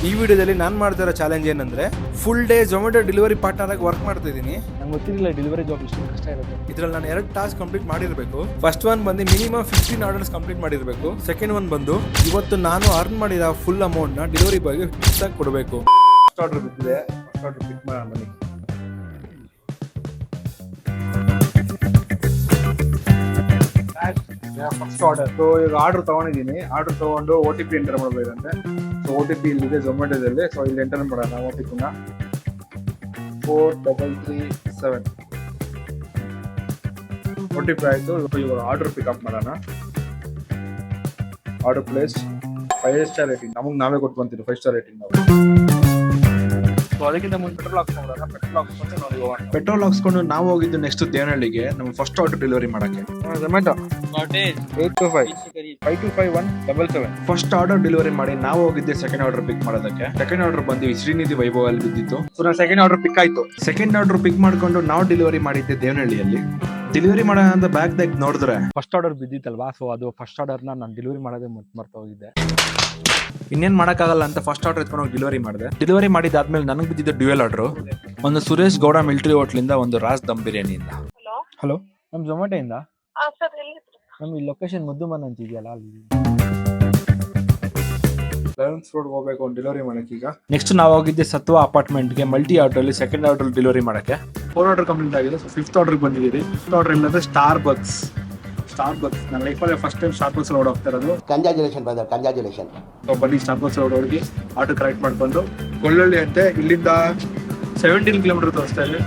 ಈ ವಿಡಿಯೋದಲ್ಲಿ ನಾನು ಮಾಡ್ತಿರೋ ಚಾಲೆಂಜ್ ಏನಂದ್ರೆ full day Zomato delivery partner ಆಗಿ ವರ್ಕ್ ಮಾಡ್ತಾ ಇದ್ದೀನಿ. ನಂಗೆ ಗೊತ್ತಿರಲಿಲ್ಲ ಡೆಲಿವರಿ ಜಾಬ್ ಇಷ್ಟು ಕಷ್ಟ ಇರುತ್ತೆ. ಇದ್ರಲ್ಲಿ ನಾನು 2 ಟಾಸ್ಕ್ ಕಂಪ್ಲೀಟ್ ಮಾಡಿರಬೇಕು. ಫಸ್ಟ್ ಒನ್ ಬಂದು ಮಿನಿಮಮ್ 15 ಆರ್ಡರ್ಸ್ ಕಂಪ್ಲೀಟ್ ಮಾಡಿರಬೇಕು. ಸೆಕೆಂಡ್ ಒನ್ ಬಂದು ಇವತ್ತು ನಾನು ಅರ್ನ್ ಮಾಡಿದ ಫುಲ್ ಅಮೌಂಟ್ ನ ಡೆಲಿವರಿ ಬಾಯ್ಗೆ ಫಿಕ್ಸ್ ಆಗಿ ಕೊಡಬೇಕು. ಫಸ್ಟ್ ಆರ್ಡರ್ ಬಿಟ್ಟಿದೆ, ಫಸ್ಟ್ ಆರ್ಡರ್ ಪಿಕ್ ಮಾಡೋಣ ಬನ್ನಿ. First order. ಸೊ ಈಗ ಆರ್ಡರ್ ತಗೊಂಡಿದ್ದೀನಿ. ಆರ್ಡರ್ ತಗೊಂಡು OTP ಎಂಟರ್ ಮಾಡಬೇಕಂತೆ. ಸೊ OTP ಇಲ್ಲಿದೆ ಝೊಮ್ಯಾಟೊದಲ್ಲಿ. ಸೊ ಇಲ್ಲಿ ಎಂಟರ್ ಮಾಡೋಣ OTP ನ 4337. OTP ಆಯ್ತು. ಇವಾಗ ಆರ್ಡರ್ ಪಿಕಪ್ ಮಾಡೋಣ. Order place 5 star rating. ನಮಗೆ ನಾವೇ ಕೊಟ್ಟು ಬಂತೀವಿ 5 ಸ್ಟಾರ್ ರೇಟಿಂಗ್ ನಾವು. ಅದಕ್ಕಿಂತ ಮುಂದೆ ಪೆಟ್ರೋಲ್ ಹಾಕ್ಸ್ಕೊಂಡ್ರೆ ಪೆಟ್ರೋಲ್ ಹಾಕ್ಸ್ಕೊಂಡು ನಾವು ಹೋಗಿದ್ದು ನೆಕ್ಸ್ಟ್ ದೇವನಹಳ್ಳಿಗೆ ನಮ್ಮ ಫಸ್ಟ್ ಆರ್ಡರ್ ಡೆಲಿವರಿ ಮಾಡಕ್ಕೆ. ಝೊಮ್ಯಾಟೊ 825525177. ಫಸ್ಟ್ ಆರ್ಡರ್ ಡೆಲಿವರಿ ಮಾಡಿ ನಾವು ಹೋಗಿದ್ದೆ ಸೆಕೆಂಡ್ ಆರ್ಡರ್ ಪಿಕ್ ಮಾಡೋದಕ್ಕೆ. ಸೆಕೆಂಡ್ ಆರ್ಡರ್ ಬಂದು ಶ್ರೀನಿಧಿ ವೈಭವ್ ಅಲ್ಲಿ ಬಿದ್ದಿತ್ತು. ಸೊ ನಾನು ಸೆಕೆಂಡ್ ಆರ್ಡರ್ ಪಿಕ್ ಆಯ್ತು. ಸೆಕೆಂಡ್ ಆರ್ಡರ್ ಪಿಕ್ ಮಾಡ್ಕೊಂಡು ನಾವು ಡೆಲಿವರಿ ಮಾಡಿದ್ದೆ ದೇವನಹಳ್ಳಿಯಲ್ಲಿ. ಡೆಲಿವರಿ ಮಾಡೋಣ ಅಂತ ಬ್ಯಾಗ್ ನೋಡಿದ್ರೆ ಫಸ್ಟ್ ಆರ್ಡರ್ ಬಿದ್ದಿತ್ತಲ್ವಾ, ಸೊ ಅದು ಫಸ್ಟ್ ಆರ್ಡರ್ನ ನಾನು ಡೆಲಿವರಿ ಮಾಡೋದೇ ಮರ್ತು ಹೋಗಿದ್ದೆ. ಇನ್ನೇನ್ ಮಾಡಕ್ಕಾಗಲ್ಲ ಅಂತ ಫಸ್ಟ್ ಆರ್ಡರ್ ಎತ್ಕೊಂಡು ಹೋಗಿ ಡೆಲಿವರಿ ಮಾಡಿದೆ. ಡೆಲಿವರಿ ಮಾಡಿದಾದ್ಮೇಲೆ ನನಗೆ ಬಿದ್ದಿದ್ದ ಡ್ಯೂಯಲ್ ಆರ್ಡರ್ ಒಂದು ಸುರೇಶ್ ಗೌಡ ಮಿಲಿಟರಿ ಹೋಟ್ಲಿಂದ, ಒಂದು ರಾಜ್ ದಮ್ ಬಿರಿಯಾನಿಯಿಂದ. ಹಲೋ, ನಮ್ಮ ಝೊಮ್ಯಾಟೊ ಇಂದ ನಮ್ಗೆ ಲೊಕೇಶನ್ ಮುದ್ದುಮನ್ ಅಂತ ಇದೆಯಲ್ಲ ಅಲ್ಲಿ ಲೆವೆನ್ಸ್ ರೋಡ್ ಹೋಗ್ಬೇಕು ಒಂದು ಡೆಲಿವರಿ ಮಾಡಕ್ಕೆ. ಈಗ ನೆಕ್ಸ್ಟ್ ನಾವು ಹೋಗಿದ್ದೆ ಸತ್ವ ಅಪಾರ್ಟ್ಮೆಂಟ್ಗೆ ಮಲ್ಟಿ ಆರ್ಡರ್ ಅಲ್ಲಿ ಸೆಕೆಂಡ್ ಆರ್ಡರ್ ಡೆಲಿವರಿ ಮಾಡಕ್ಕೆ. 4 ಆರ್ಡರ್ ಕಂಪ್ಲೀಟ್ ಆಗಿದೆ. ಸೊ 5th ಆರ್ಡರ್ ಬಂದಿದ್ದೀರಿ. 5th ಆರ್ಡರ್ ಇಲ್ಲಂದ್ರೆ ಸ್ಟಾರ್ ಬಕ್ಸ್. ನನ್ನ ಲೈಫಲ್ಲಿ first time star bucks road ಹೋಗ್ತಾ ಇರೋದು. Congratulation brother, congratulation. ಸೊ ಬನ್ನಿ ಸ್ಟಾರ್ ಬಕ್ಸ್ ರೋಡ್ ಹೋಗಿ ಆರ್ಡರ್ ಕರೆಕ್ಟ್ ಮಾಡ್ಕೊಂಡು ಕೊಳ್ಳಳ್ಳಿ ಅಂತೆ ಇಲ್ಲಿಂದ 17 ಕಿಲೋಮೀಟರ್ ತೋರಿಸ್ತಾ ಇದೆ.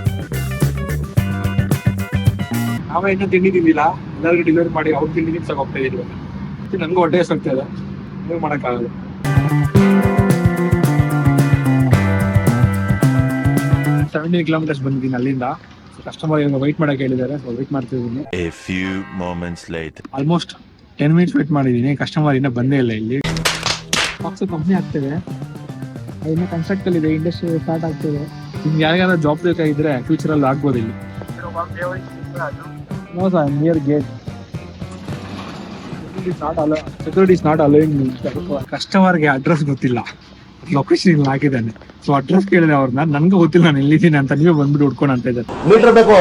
ನಾವೇ ಇನ್ನೂ ತಿಂಡಿ ತಿಂದಿಲ್ಲ. ಎಲ್ಲರಿಗೂ ಡೆಲಿವರಿ ಮಾಡಿ ಅವ್ರು ತಿಂಡಿ ನಿಮ್ಸಕ್ಕೆ ಹೋಗ್ತಾ ಇದೀವಿ. ನನಗೂ ಹೊಟ್ಟೆ ಹೋಗ್ತಾ ಇದೆ, ನೀವು ಮಾಡೋಕ್ಕಾಗಲ್ಲ. 17 ಕಿಲೋಮೀಟರ್ಸ್ ಬಂದಿದ್ದೀನಿ ಅಲ್ಲಿಂದ. ಕಸ್ಟಮರ್ ವೈಟ್ ಮಾಡಕ್ಕೆ ಹೇಳಿದ್ದಾರೆ. ಸೊ ವೈಟ್ ಮಾಡ್ತಿದ್ದೀನಿ. ಆಲ್ಮೋಸ್ಟ್ 10 ಮಿನಿಟ್ಸ್ ವೇಟ್ ಮಾಡಿದ್ದೀನಿ. ಕಸ್ಟಮರ್ ಇನ್ನೂ ಬಂದೇ ಇಲ್ಲ. ಇಲ್ಲಿ ಬಾಕ್ಸ್ ಕಂಪ್ನಿ ಆಗ್ತಿದೆ, ಇನ್ನು ಕನ್ಸ್ಟ್ರಕ್ಟ್ ಅಲ್ಲಿ ಇದೆ. ಇಂಡಸ್ಟ್ರಿ ಸ್ಟಾರ್ಟ್ ಆಗ್ತಿದೆ. ನಿಮ್ಗೆ ಯಾರಿಗಾದ್ರೂ ಜಾಬ್ ಬೇಕಾಗಿದ್ರೆ ಫ್ಯೂಚರ್ ಅಲ್ಲಿ ಆಗ್ಬೋದು ಇಲ್ಲಿ. No sir, near gate. Security is not allowing. ಕಸ್ಟಮರ್ಗೆ ಅಡ್ರೆಸ್ ಗೊತ್ತಿಲ್ಲ, ಲೊಕೇಶನ್ ಇಲ್ಲಿ ಹಾಕಿದ್ದಾನೆ. ಸೊ ಅಡ್ರೆಸ್ ಕೇಳಿದ್ರೆ ಅವ್ರನ್ನ, ನನ್ಗೆ ಗೊತ್ತಿಲ್ಲ ನಾನು ಎಲ್ಲಿದ್ದೀನಿ ಅಂತ, ನೀವೇ ಬಂದ್ಬಿಟ್ಟು ಹುಡ್ಕೊಂಡು ಅಂತ ಇದ್ದಾರೆ. ಮೀಟರ್ ಬೇಕು,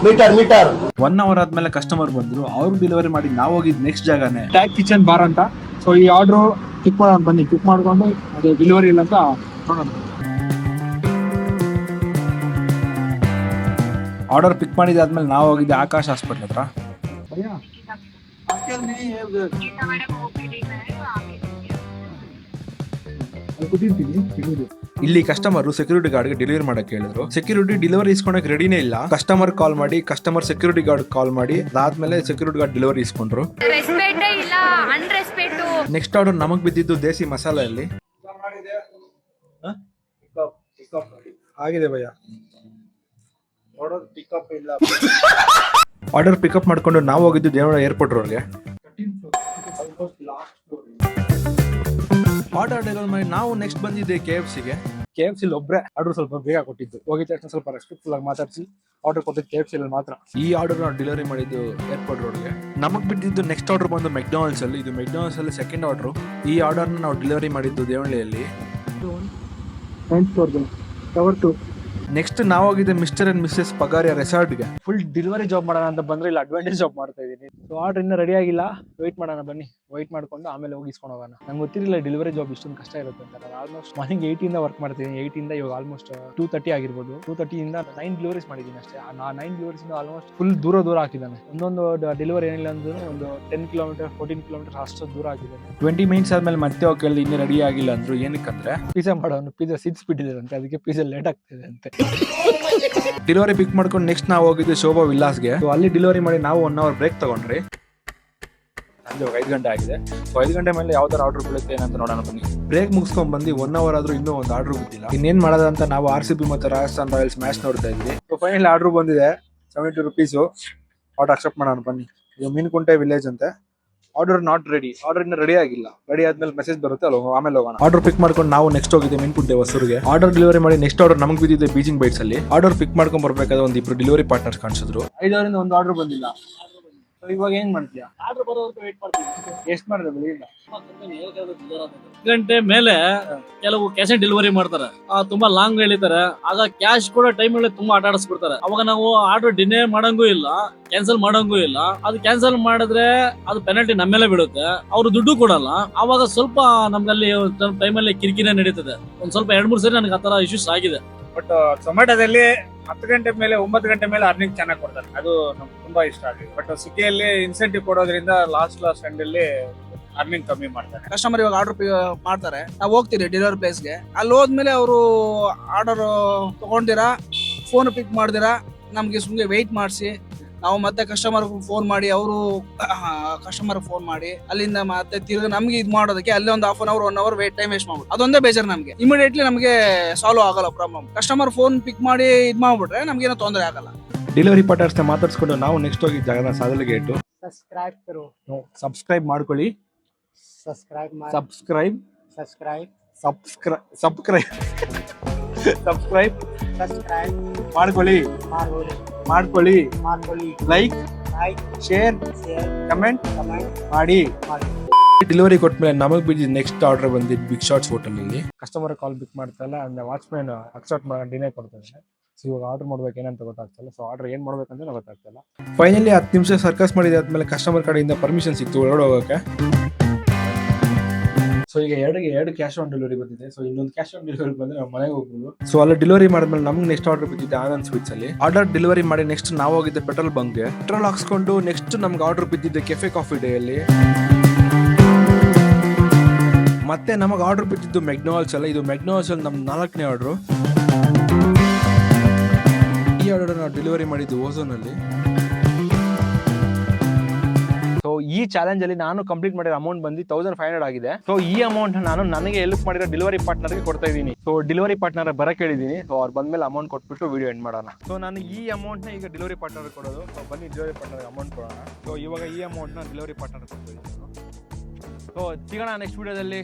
ಮೀಟರ್ 1 ಅವರ್ ಆದ್ಮೇಲೆ ಕಸ್ಟಮರ್ ಬಂದ್ರು. ಅವ್ರು ಡೆಲಿವರಿ ಮಾಡಿ ನಾವು ಹೋಗಿದ್ ನೆಕ್ಸ್ಟ್ ಜಾಗನೇ ಟ್ಯಾಗ್ ಕಿಚನ್ ಬಾರ್ ಅಂತ. ಸೊ ಈ ಆರ್ಡರ್ ಪಿಕ್ ಮಾಡೋಣ ಬನ್ನಿ. ಪಿಕ್ ಮಾಡ್ಕೊಂಡು ಅದು ಡೆಲಿವರಿ ಇಲ್ಲ ಅಂತ ನೋಡೋಣ. ಆರ್ಡರ್ ಪಿಕ್ ಮಾಡಿದಾದ್ಮೇಲೆ ನಾವು ಹೋಗಿದ್ದೆ ಆಕಾಶ್ ಹಾಸ್ಪಿಟಲ್ ಹತ್ರ. ಇಲ್ಲಿ ಕಸ್ಟಮರ್ ಸೆಕ್ಯೂರಿಟಿ ಗಾರ್ಡ್ಗೆ ಡೆಲಿವರಿ ಮಾಡಕ್ಕೆ ಹೇಳಿದ್ರು. ಸೆಕ್ಯೂರಿಟಿ ಡೆಲಿವರಿ ಇಸ್ಕೊಳಕ್ ರೆಡಿನೇ ಇಲ್ಲ. ಕಸ್ಟಮರ್ ಕಾಲ್ ಮಾಡಿ, ಕಸ್ಟಮರ್ ಸೆಕ್ಯೂರಿಟಿ ಗಾರ್ಡ್ ಕಾಲ್ ಮಾಡಿ, ಅದಾದ್ಮೇಲೆ ಸೆಕ್ಯೂರಿಟಿ ಗಾರ್ಡ್ ಡೆಲಿವರಿ ಇಸ್ಕೊಂಡ್ರು. ನೆಕ್ಸ್ಟ್ ಆರ್ಡರ್ ನಮಗ್ ಬಿದ್ದಿದ್ದು ದೇಸಿ ಮಸಾಲೆಯಲ್ಲಿ ಆಗಿದೆ ಭಯ್ಯ. ಆರ್ಡರ್ ಪಿಕಪ್ ಮಾಡ್ಕೊಂಡು ನಾವು ಹೋಗಿದ್ದು ದೇವನಹಳ್ಳಿ ಏರ್ಪೋರ್ಟ್ ರೋಡ್ಗೆ. ಆರ್ಡರ್ ಡೆಲಿವರಿ ಮಾಡಿ ನಾವು ನೆಕ್ಸ್ಟ್ ಬಂದಿದ್ದೆ KFCಗೆ. KFC ಒಬ್ಬರೇ ಆರ್ಡರ್ ಸ್ವಲ್ಪ ಬೇಗ ಕೊಟ್ಟಿದ್ದು. ಹೋಗಿದ ತಕ್ಷಣ ಸ್ವಲ್ಪ ರೆಸ್ಪೆಕ್ಟ್ಫುಲ್ ಆಗಿ ಮಾತಾಡಿಸಿ ಆರ್ಡರ್ ಕೊಟ್ಟಿದ್ದು KFC ಅಲ್ಲಿ ಮಾತ್ರ. ಈ ಆರ್ಡರ್ ನಾವು ಡೆಲಿವರಿ ಮಾಡಿದ್ದು ಏರ್ಪೋರ್ಟ್ ರೋಡ್ಗೆ. ನಮಗ್ ಬಿಟ್ಟಿದ್ದು ನೆಕ್ಸ್ಟ್ ಆರ್ಡರ್ ಬಂದು ಮೆಕ್ಡೊನಾಲ್ಡ್ಸ್ ಅಲ್ಲಿ. ಇದು ಮೆಕ್ಡೊನಾಲ್ಡ್ಸ್ ಅಲ್ಲಿ ಸೆಕೆಂಡ್ ಆರ್ಡರ್. ಈ ಆರ್ಡರ್ ನಾವು ಡೆಲಿವರಿ ಮಾಡಿದ್ದು ದೇವನಹಳ್ಳಿಯಲ್ಲಿ. ನೆಕ್ಸ್ಟ್ ನಾವು ಹೋಗಿದ್ದೆ ಮಿಸ್ಟರ್ ಅಂಡ್ ಮಿಸ್ಸೆಸ್ ಪಗಾರಿಯಾ ರೆಸಾರ್ಟ್ಗೆ. ಫುಲ್ ಡೆಲಿವರಿ ಜಾಬ್ ಮಾಡೋಣ ಅಂತ ಬಂದ್ರೆ ಇಲ್ಲಿ ಅಡ್ವಾಂಟೇಜ್ ಜಾಬ್ ಮಾಡ್ತಾ ಇದೀನಿ. ಸೊ ಆರ್ಡರ್ ಇನ್ನೂ ರೆಡಿ ಆಗಿಲ್ಲ, ವೆಯ್ಟ್ ಮಾಡೋಣ ಬನ್ನಿ. ವೆಯ್ಟ್ ಮಾಡ್ಕೊಂಡು ಆಮೇಲೆ ಹೋಗಿ ಇಸ್ಕೊಂಡು ಹೋಗೋಣ. ನಂಗೆ ಗೊತ್ತಿರಲಿಲ್ಲ ಡೆಲಿವರಿ ಜಾಬ್ ಇಷ್ಟೊಂದು ಕಷ್ಟ ಇರುತ್ತೆ ಅಂತ. ನಾನು ಆಲ್ಮೋಸ್ಟ್ ಮಾರ್ನಿಂಗ್ 8 ಇಂದ ವರ್ಕ್ ಮಾಡ್ತೀನಿ. 8 ಇಂದ ಇವಾಗ ಆಲ್ಮೋಸ್ಟ್ 2:30 ಆಗಿರ್ಬೋದು. 2:30 ಇಂದ 9 ಡೆಲಿವರೀಸ್ ಮಾಡಿದ್ದೀನಿ ಅಷ್ಟೇ. ಆ 9 ಡೆಲಿವರೀಸ್ ಆಲ್ಮೋಸ್ಟ್ ಫುಲ್ ದೂರ ಹಾಕಿದ್ದಾನೆ. ಒಂದೊಂದು ಡೆಲಿವರಿ ಏನಿಲ್ಲ ಅಂದ್ರೂ ಒಂದು 10 ಕಿಲೋಮೀಟರ್ 14 ಕಿಲೋಮೀಟರ್ ಅಷ್ಟು ದೂರ ಹಾಕಿದ್ದಾನೆ. 20 ಮಿನಿಟ್ಸ್ ಆದ್ಮೇಲೆ ಮತ್ತೆ ಹೋಗಿ ಕೇಳಿದ್ರೆ ಇನ್ನೂ ರೆಡಿ ಆಗಿಲ್ಲ ಅಂದ್ರು. ಏನಕ್ಕಂದ್ರೆ ಪಿಜ್ಜಾ ಮಾಡೋನು ಪಿಜ್ಜಾ ಸಿಡ್ಸ್ಬಿಟ್ಟಿದ್ದಾರೆ ಅಂತೆ, ಅದಕ್ಕೆ ಪಿಜ್ಜಾ ಲೇಟ್ ಆಗ್ತಿದೆ ಅಂತೆ. ಡೆಲಿವರಿ ಪಿಕ್ ಮಾಡ್ಕೊಂಡು ನೆಕ್ಸ್ಟ್ ನಾವು ಹೋಗಿದ್ದು ಶೋಭಾ ವಿಲ್ಲಾಸ್ಗೆ. ಅಲ್ಲಿ ಡೆಲಿವರಿ ಮಾಡಿ ನಾವು 1 ಅವರ್ ಬ್ರೇಕ್ ತಗೊಂಡ್ರಿ. 5 ಗಂಟೆ ಆಗಿದೆ. ಸೊ 5 ಗಂಟೆ ಮೇಲೆ ಯಾವ ತರ ಆರ್ಡರ್ ಬೀಳುತ್ತೆ ಏನಂತ ನೋಡೋಣ ಬನ್ನಿ. ಬ್ರೇಕ್ ಮುಗಿಸ್ಕೊಂಡ್ ಬಂದು 1 ಅವರ್ ಆದ್ರೂ ಇನ್ನೂ ಒಂದು ಆರ್ಡರ್ ಗೊತ್ತಿಲ್ಲ. ಇನ್ನೇನ್ ಮಾಡೋದ ಅಂತ ನಾವು RCB ಮತ್ತು ರಾಜಸ್ಥಾನ್ ರಾಯಲ್ಸ್ ಮ್ಯಾಚ್ ನೋಡ್ತಾ ಇದ್ವಿ. ಸೊ ಫೈನಲ್ ಆರ್ಡರ್ ಬಂದಿದೆ 72 rupees. ಆರ್ಡರ್ ಅಕ್ಸೆಪ್ಟ್ ಮಾಡೋಣ ಬನ್ನಿ. ಇದು ಮೀನ್ಕುಂಟೆ ವಿಲೇಜ್ ಅಂತೆ. Order not ready. ಆರ್ಡರ್ ಇನ್ನು ರೆಡಿ ಆಗಿಲ್ಲ. ರೆಡಿ ಆದ್ಮೇಲೆ ಮೆಸೇಜ್ ಬರುತ್ತೆ, ಅಲ್ಲ ಆಮೇಲೆ ಹೋಗೋಣ. ಆರ್ಡರ್ ಪಿಕ್ ಮಾಡ್ಕೊಂಡು ನಾವು ನೆಕ್ಸ್ಟ್ ಹೋಗಿದ್ದೆ ಮೀನ್ಕುಂಟೆ ಹೊಸೂರಿಗೆ. ಆರ್ಡರ್ ಡೆಲಿವರಿ ಮಾಡಿ ನೆಕ್ಸ್ಟ್ ಆರ್ಡರ್ ನಮಗೆ ಬಿದ್ದಿದೆ ಬೀಜಿಂಗ್ ಬೈಟ್ಸ್ ಅಲ್ಲಿ. ಆರ್ಡರ್ ಪಿಕ್ ಮಾಡ್ಕೊಂಡ್ ಬರ್ಬೇಕಾದ್ರೆ ಒಂದು 2 ಡೆಲಿವರಿ ಪಾರ್ಟ್ನರ್ಸ್ ಕಾಣಿಸಿದ್ರು. 5 ಅವರಿಂದ ಒಂದು ಆರ್ಡರ್ ಬಂದಿಲ್ಲ. So, ಇವಾಗ ಏನ್ ಮಾಡ್ತೀಯಾ? ಆರ್ಡರ್ ಬರೋವರೆಗೂ ವೇಟ್ ಮಾಡ್ತೀವಿ. ಎಷ್ಟ್ ಮಾಡಿದೆ ಬೆಳಿಗ್ಗೆ? 10 ಗಂಟೆ ಮೇಲೆ ಕೆಲವು ಕ್ಯಾಶ್ ಆನ್ ಡೆಲಿವರಿ ಮಾಡ್ತಾರೆ, ತುಂಬಾ ಲಾಂಗ್ ಎಳಿತಾರೆ. ಆಗ ಕ್ಯಾಶ್ ಕೂಡ ಟೈಮ್ ಅಲ್ಲಿ ತುಂಬಾ ಆಟ ಆಡಿಸ್ಬಿಡ್ತಾರೆ. ಅವಾಗ ನಾವು ಆರ್ಡರ್ ಡಿನೇ ಮಾಡಂಗೂ ಇಲ್ಲ, ಕ್ಯಾನ್ಸಲ್ ಮಾಡಂಗೂ ಇಲ್ಲ. ಅದು ಕ್ಯಾನ್ಸಲ್ ಮಾಡಿದ್ರೆ ಅದು ಪೆನಾಲ್ಟಿ ನಮ್ಮ ಮೇಲೆ ಬೀಳುತ್ತೆ, ಅವ್ರು ದುಡ್ಡು ಕೊಡಲ್ಲ. ಅವಾಗ ಸ್ವಲ್ಪ ನಮ್ಗಲ್ಲಿ ಟೈಮ್ ಅಲ್ಲಿ ಕಿರಿಕಿರಿ ನಡೀತದೆ. ಒಂದ್ ಸ್ವಲ್ಪ 2-3 ಸರಿ ನನಗೆ ಆತರ ಇಶ್ಯೂಸ್ ಆಗಿದೆ. ಬಟ್ ಝೊಮ್ಯಾಟೋದಲ್ಲಿ 10 ಗಂಟೆ ಮೇಲೆ 9 ಗಂಟೆ ಮೇಲೆ ಅರ್ನಿಂಗ್ ಚೆನ್ನಾಗಿ ಕೊಡ್ತಾರೆ, ಅದು ನಮ್ಗೆ ತುಂಬಾ ಇಷ್ಟ ಆಗಿದೆ. ಬಟ್ ಸ್ವಿಗ್ಗಿಯಲ್ಲಿ ಇನ್ಸೆಂಟಿವ್ ಕೊಡೋದ್ರಿಂದ ಲಾಸ್ಟ್ ಎಂಡ್ ಅಲ್ಲಿ ಅರ್ನಿಂಗ್ ಕಮ್ಮಿ ಮಾಡ್ತಾರೆ. ಕಸ್ಟಮರ್ ಇವಾಗ ಆರ್ಡರ್ ಮಾಡ್ತಾರೆ, ನಾವು ಹೋಗ್ತೀರಿ ಡೆಲಿವರಿ ಪ್ಲೇಸ್ಗೆ. ಅಲ್ಲಿ ಹೋದ್ಮೇಲೆ ಅವರು ಆರ್ಡರ್ ತಗೊಂಡಿರಾ, ಫೋನ್ ಪಿಕ್ ಮಾಡಿದಿರಾ, ನಮ್ಗೆ ಸುಮ್ಗೆ ವೆಯ್ಟ್ ಮಾಡಿಸಿ, ನಾವು ಮತ್ತೆ ಕಸ್ಟಮರ್ ಫೋನ್ ಮಾಡಿ, ಅವರು ಕಸ್ಟಮರ್ ಫೋನ್ ಮಾಡಿ, ಅಲ್ಲಿಂದ ಮತ್ತೆ ತಿರ್ಗಿ ನಮ್ಗೆ ಇದು ಮಾಡೋದಕ್ಕೆ ಅಲ್ಲಿ ಒಂದು 1/2 hour 1 hour wait time waste ಮಾಡ್ಬಿಟ್ಟು ಅದೊಂದೇ ಬೇಜಾರು ನಮ್ಗೆ. ಇಮಿಡಿಯೇಟ್ಲಿ ನಮಗೆ ಸಾಲ್ವ್ ಆಗಲ್ಲ ಪ್ರಾಬ್ಲಮ್. ಕಸ್ಟಮರ್ ಫೋನ್ ಪಿಕ್ ಮಾಡಿ ಇದ್ ಮಾಡ್ಬಿಟ್ರೆ ನಮ್ಗೇನೋ ತೊಂದರೆ ಆಗಲ್ಲ. ಡೆಲಿವರಿ ಪಾರ್ಟ್ನರ್ಸ್ನ ಮಾತಾಡ್ಸ್ಕೊಂಡು ನಾವು ನೆಕ್ಸ್ಟ್ ಹೋಗಿ ಜಾಗನ ಸಾಧಲು ಗೇಟು. सब्सक्राइब करो, ಸಬ್ಸ್ಕ್ರೈಬ್ ಮಾಡ್ಕೊಳ್ಳಿ. Subscribe subscribe subscribe subscribe subscribe subscribe ಮಾಡ್ಕೊಳ್ಳಿ मार्गोली like like share share comment comment ಮಾಡಿ. ಡೆಲಿವರಿ ಕೊಟ್ಮೇಲೆ ನಮಗೆ ಬಿದ್ದಿದ್ದು ನೆಕ್ಸ್ಟ್ ಆರ್ಡರ್ ಬಂದಿದ್ದು ಬಿಗ್ ಶಾಟ್ಸ್ ಹೋಟೆಲ್ ಅಲ್ಲಿ. ಕಸ್ಟಮರ್ ಕಾಲ್ ಪಿಕ್ ಮಾಡ್ತಾಯಿಲ್ಲ, ಅಂದ್ರೆ ವಾಚ್ಮ್ಯಾನ್ ಅಕ್ಸೆಪ್ಟ್ ಮಾಡಿ ಡಿನೇ ಕೊಡ್ತಾರೆ. ಸೊ ಇವಾಗ ಆರ್ಡರ್ ಮಾಡ್ಬೇಕು ಏನಂತ ಗೊತ್ತಾಗ್ತಿಲ್ಲ. ಸೊ ಆರ್ಡರ್ ಏನ್ ಮಾಡ್ಬೇಕಂತ ಗೊತ್ತಾಗ್ತಿಲ್ಲ. ಫೈನಲಿ 10 ನಿಮಿಷ ಸರ್ಕಸ್ ಮಾಡಿದಾದ್ಮೇಲೆ ಕಸ್ಟಮರ್ ಕಡೆಯಿಂದ ಪರ್ಮಿಷನ್ ಸಿಕ್ತು ಒಳಗಡೆ ಹೋಗಕ್ಕೆ. ಸೊ ಈಗ ಎರಡು ಕ್ಯಾಶ್ ಆನ್ ಡೆಲಿವರಿ ಬಂದಿದೆ. ಸೊ ಇನ್ನೊಂದು ಕ್ಯಾಶ್ ಆನ್ ಡೆಲಿವರಿ ಬಂದ್ರೆ ನಾವು ಮನೆಗೆ ಹೋಗ್ಬೋದು. ಸೊ ಅಲ್ಲಿ ಡೆಲಿವರಿ ಮಾಡಿದ್ಮೇಲೆ ನಮ್ಗೆ ನೆಕ್ಸ್ಟ್ ಆರ್ಡರ್ ಬಿದ್ದಿದೆ ಆನಂದ್ ಸ್ವೀಟ್ಸ್ ಅಲ್ಲಿ. ಆರ್ಡರ್ ಡೆಲಿವರಿ ಮಾಡಿ ನೆಕ್ಸ್ಟ್ ನಾವು ಹೋಗಿದ್ದೆ ಪೆಟ್ರೋಲ್ ಬಂಕ್ಗೆ. ಪೆಟ್ರೋಲ್ ಹಾಕ್ಸ್ಕೊಂಡು ನೆಕ್ಸ್ಟ್ ನಮ್ಗೆ ಆರ್ಡರ್ ಬಿದ್ದಿದೆ ಕೆಫೆ ಕಾಫಿ ಡೇ ಅಲ್ಲಿ. ಮತ್ತೆ ನಮಗೆ ಆರ್ಡರ್ ಬಿದ್ದಿದ್ದು ಮೆಕ್ಡೊನಾಲ್ಡ್ಸ್ ಅಲ್ಲ, ಇದು ಮೆಕ್ಡೊನಾಲ್ಡ್ಸ್ ಅಲ್ಲಿ ನಮ್ 4ನೇ ಆರ್ಡರ್. ಈ ಆರ್ಡರ್ ನಾವು ಡೆಲಿವರಿ ಮಾಡಿದ್ದು ಓಝೋನ್ ಅಲ್ಲಿ. ಸೊ ಈ ಚಾಲೆಂಜ್ ಅಲ್ಲಿ ನಾನು ಕಂಪ್ಲೀಟ್ ಮಾಡಿರೋ ಅಮೌಂಟ್ ಬಂದು 1500 ಆಗಿದೆ. ಸೊ ಈ ಅಮೌಂಟ್ ನಾನು ನನಗೆ ಹೆಲ್ಪ್ ಮಾಡಿರೋ ಡೆಲಿವರಿ ಪಾರ್ಟ್ನರ್ಗೆ ಕೊಡ್ತಾ ಇದ್ದೀನಿ. ಸೊ ಡೆಲಿವರಿ ಪಾರ್ಟ್ನರ್ ಬರಕ್ಕೆ ಹೇಳಿದ್ದೀನಿ. ಸೊ ಅವ್ರು ಬಂದ್ಮೇಲೆ ಅಮೌಂಟ್ ಕೊಟ್ಬಿಟ್ಟು ವಿಡಿಯೋ ಎಂಡ್ ಮಾಡೋಣ. ಸೊ ನಾನು ಈ ಅಮೌಂಟ್ ನ ಈಗ ಡೆಲಿವರಿ ಪಾರ್ಟ್ನರ್ ಕೊಡೋದು. ಸೊ ಬನ್ನಿ ಡೆಲಿವರಿ ಪಾರ್ಟ್ನರ್ ಅಮೌಂಟ್ ಕೊಡೋಣ. ಸೊ ಇವಾಗ ಈ ಅಮೌಂಟ್ ನ ಡೆಲಿವರಿ ಪಾರ್ಟ್ನರ್ ಕೊಡ್ತಾ ಇದ್ದೀನಿ. ಸೊ ಸಿಗೋಣ ನೆಕ್ಸ್ಟ್ ವಿಡಿಯೋದಲ್ಲಿ.